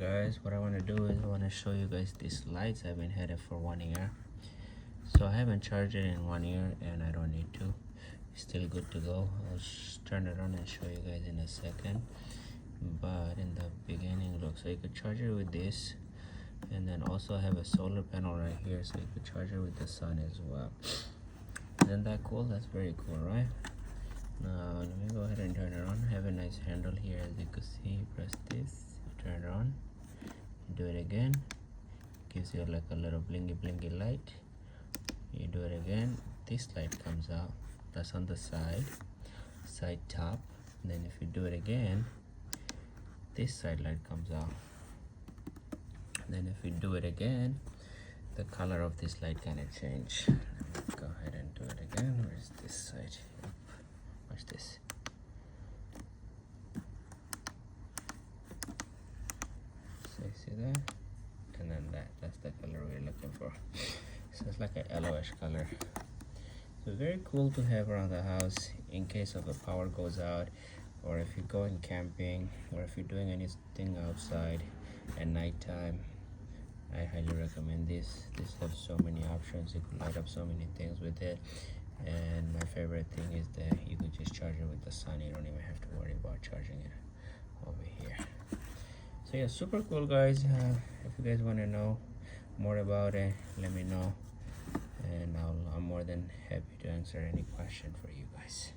Alright guys, what I want to do is I want to show you guys these lights. I've been had it for 1 year, so I haven't charged it in 1 year and I don't need to. It's still good to go. I'll turn it on and show you guys in a second, but in the beginning, look, so you could charge it with this, and then also have a solar panel right here, so you could charge it with the sun as well. Isn't that cool? That's very cool, right? Now let me go ahead and turn it on. Have a nice handle here, as you can see. Press this, turn it on, do it again, gives you like a little blinky light. You do it again, this light comes out. That's on the side top. And then if you do it again, this side light comes out. And then if you do it again, the color of this light kind of change. Let me go ahead and do it again. Where's this side? Yep. Watch this. So you see that? And then that's the color we're looking for. So it's like a yellowish color. So very cool to have around the house in case of the power goes out, or if you're going camping, or if you're doing anything outside at nighttime. I highly recommend this. This has so many options. You can light up so many things with it. And my favorite thing is that you could just charge it with the sun. You don't even have to worry about charging it over here. So yeah, super cool guys. If you guys want to know more about it, let me know, and I'm more than happy to answer any question for you guys.